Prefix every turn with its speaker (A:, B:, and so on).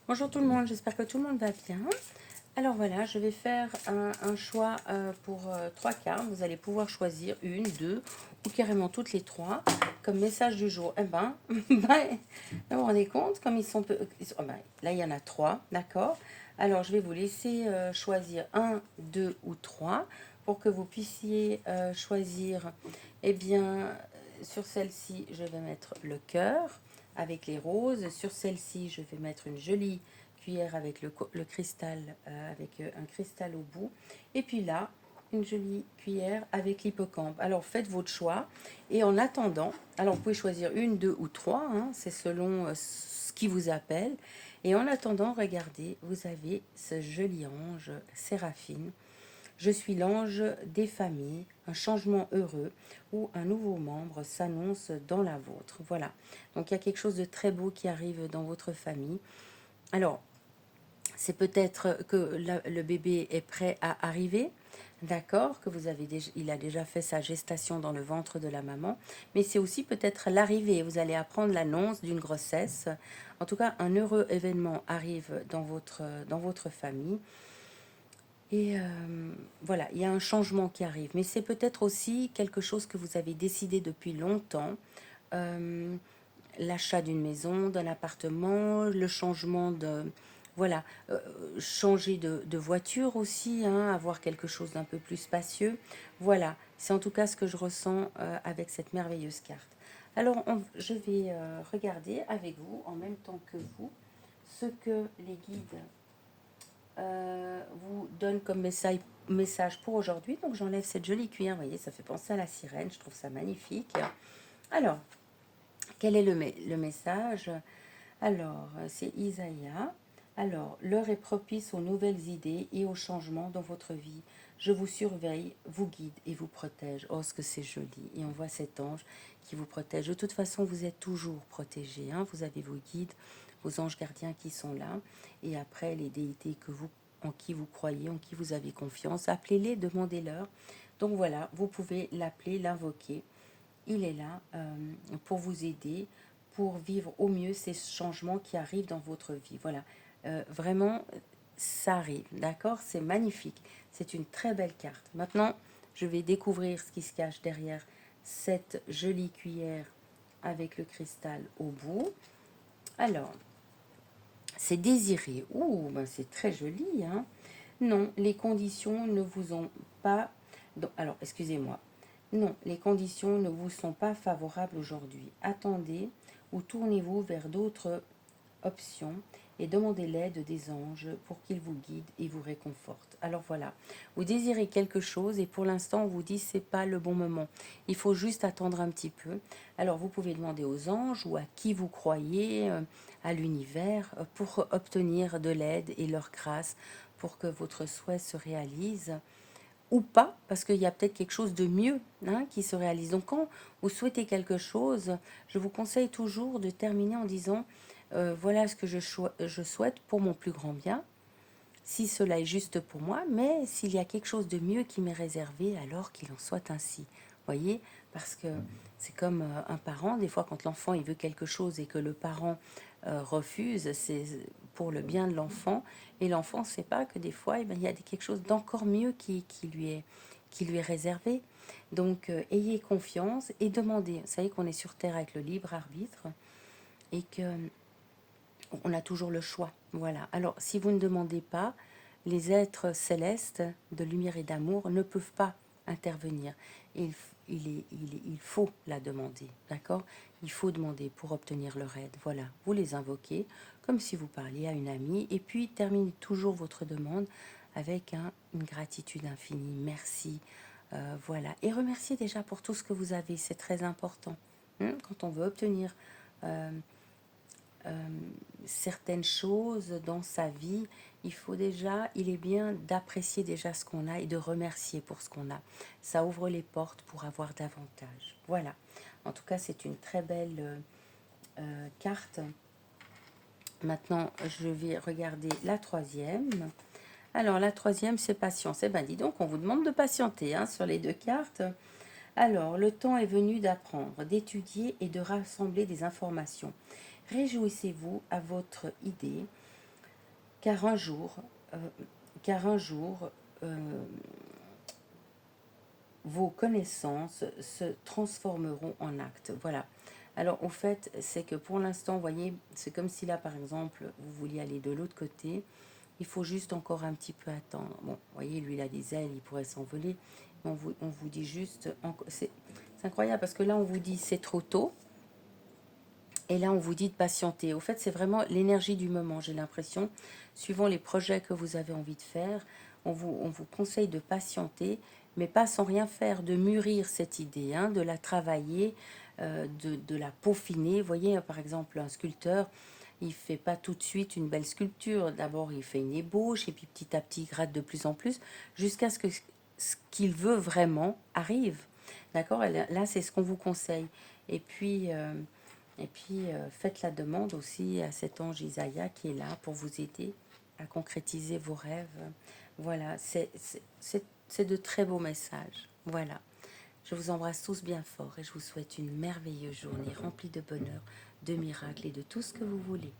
A: Bonjour tout le monde, j'espère que tout le monde va bien. Alors voilà, je vais faire un choix pour trois cartes. Vous allez pouvoir choisir une, deux ou carrément toutes les trois comme message du jour. Eh ben, vous vous rendez compte comme ils sont peu... oh ben, là, il y en a trois, d'accord. Alors, je vais vous laisser choisir un, deux ou trois pour que vous puissiez choisir, eh bien, sur celle-ci, je vais mettre le cœur avec les roses. Sur celle-ci, je vais mettre une jolie cuillère avec le cristal, avec un cristal au bout. Et puis là, une jolie cuillère avec l'hippocampe. Alors faites votre choix. Et en attendant, alors vous pouvez choisir une, deux ou trois, hein, c'est selon ce qui vous appelle. Et en attendant, regardez, vous avez ce joli ange, Séraphine. Je suis l'ange des familles, un changement heureux ou un nouveau membre s'annonce dans la vôtre. Voilà. Donc il y a quelque chose de très beau qui arrive dans votre famille. Alors, c'est peut-être que le bébé est prêt à arriver, d'accord, que il a déjà fait sa gestation dans le ventre de la maman, mais c'est aussi peut-être l'arrivée. Vous allez apprendre l'annonce d'une grossesse. En tout cas, un heureux événement arrive dans votre famille. Et voilà, il y a un changement qui arrive. Mais c'est peut-être aussi quelque chose que vous avez décidé depuis longtemps. Euh, L'achat d'une maison, d'un appartement, le changement de... Voilà, changer de voiture aussi, hein, avoir quelque chose d'un peu plus spacieux. Voilà, c'est en tout cas ce que je ressens avec cette merveilleuse carte. Alors, je vais regarder avec vous, en même temps que vous, ce que les guides vous donnent comme message pour aujourd'hui. Donc, j'enlève cette jolie cuillère, vous voyez, ça fait penser à la sirène, je trouve ça magnifique. Alors, quel est le message? Alors, c'est Isaïe. Alors, l'heure est propice aux nouvelles idées et aux changements dans votre vie. Je vous surveille, vous guide et vous protège. Oh, ce que c'est joli. Et on voit cet ange qui vous protège. De toute façon, vous êtes toujours protégé, hein. Vous avez vos guides, vos anges gardiens qui sont là. Et après, les déités en qui vous croyez, en qui vous avez confiance, appelez-les, demandez-leur. Donc voilà, vous pouvez l'appeler, l'invoquer. Il est là pour vous aider, pour vivre au mieux ces changements qui arrivent dans votre vie. Voilà, vraiment, ça arrive, d'accord? C'est magnifique. C'est une très belle carte. Maintenant, je vais découvrir ce qui se cache derrière cette jolie cuillère avec le cristal au bout. Alors, c'est désiré. Ouh, ben c'est très joli, hein? Non, les conditions ne vous ont pas... Alors, excusez-moi. Non, les conditions ne vous sont pas favorables aujourd'hui. Attendez ou tournez-vous vers d'autres options et demandez l'aide des anges pour qu'ils vous guident et vous réconfortent. Alors voilà, vous désirez quelque chose et pour l'instant on vous dit c'est pas le bon moment. Il faut juste attendre un petit peu. Alors vous pouvez demander aux anges ou à qui vous croyez, à l'univers, pour obtenir de l'aide et leur grâce pour que votre souhait se réalise ou pas, parce qu'il y a peut-être quelque chose de mieux, hein, qui se réalise. Donc quand vous souhaitez quelque chose, je vous conseille toujours de terminer en disant voilà ce que je souhaite pour mon plus grand bien, si cela est juste pour moi, mais s'il y a quelque chose de mieux qui m'est réservé, alors qu'il en soit ainsi. Voyez, parce que c'est comme un parent, des fois quand l'enfant il veut quelque chose et que le parent refuse, c'est pour le bien de l'enfant, et l'enfant ne sait pas que des fois il y a quelque chose d'encore mieux qui lui est réservé. Donc ayez confiance et demandez. Vous savez qu'on est sur Terre avec le libre arbitre et que on a toujours le choix. Voilà. Alors, si vous ne demandez pas, les êtres célestes de lumière et d'amour ne peuvent pas intervenir. Il faut la demander, d'accord? Il faut demander pour obtenir leur aide. Voilà, vous les invoquez comme si vous parliez à une amie et puis terminez toujours votre demande avec une gratitude infinie. Merci. Voilà. Et remerciez déjà pour tout ce que vous avez, c'est très important. Quand on veut obtenir certaines choses dans sa vie, il est bien d'apprécier déjà ce qu'on a et de remercier pour ce qu'on a. Ça ouvre les portes pour avoir davantage. Voilà. En tout cas, c'est une très belle carte. Maintenant, je vais regarder la troisième. Alors, la troisième, c'est patience. Eh bien, dis donc, on vous demande de patienter hein, sur les deux cartes. Alors, le temps est venu d'apprendre, d'étudier et de rassembler des informations. Réjouissez-vous à votre idée car un jour, euh, car un jour, euh, vos connaissances se transformeront en actes. Voilà. Alors, au fait, c'est que pour l'instant, vous voyez, c'est comme si là, par exemple, vous vouliez aller de l'autre côté. Il faut juste encore un petit peu attendre. Bon, vous voyez, lui, il a des ailes, il pourrait s'envoler. On vous dit juste... C'est incroyable parce que là, on vous dit c'est trop tôt. Et là, on vous dit de patienter. Au fait, c'est vraiment l'énergie du moment, j'ai l'impression. Suivant les projets que vous avez envie de faire, on vous conseille de patienter, mais pas sans rien faire, de mûrir cette idée, hein, de la travailler, de la peaufiner. Vous voyez, par exemple, un sculpteur, il fait pas tout de suite une belle sculpture. D'abord, il fait une ébauche, et puis petit à petit, il gratte de plus en plus, jusqu'à ce que ce qu'il veut vraiment arrive. D'accord? Et là, c'est ce qu'on vous conseille. Et puis... faites la demande aussi à cet ange Isaïa qui est là pour vous aider à concrétiser vos rêves. Voilà, c'est de très beaux messages. Voilà. Je vous embrasse tous bien fort et je vous souhaite une merveilleuse journée remplie de bonheur, de miracles et de tout ce que vous voulez.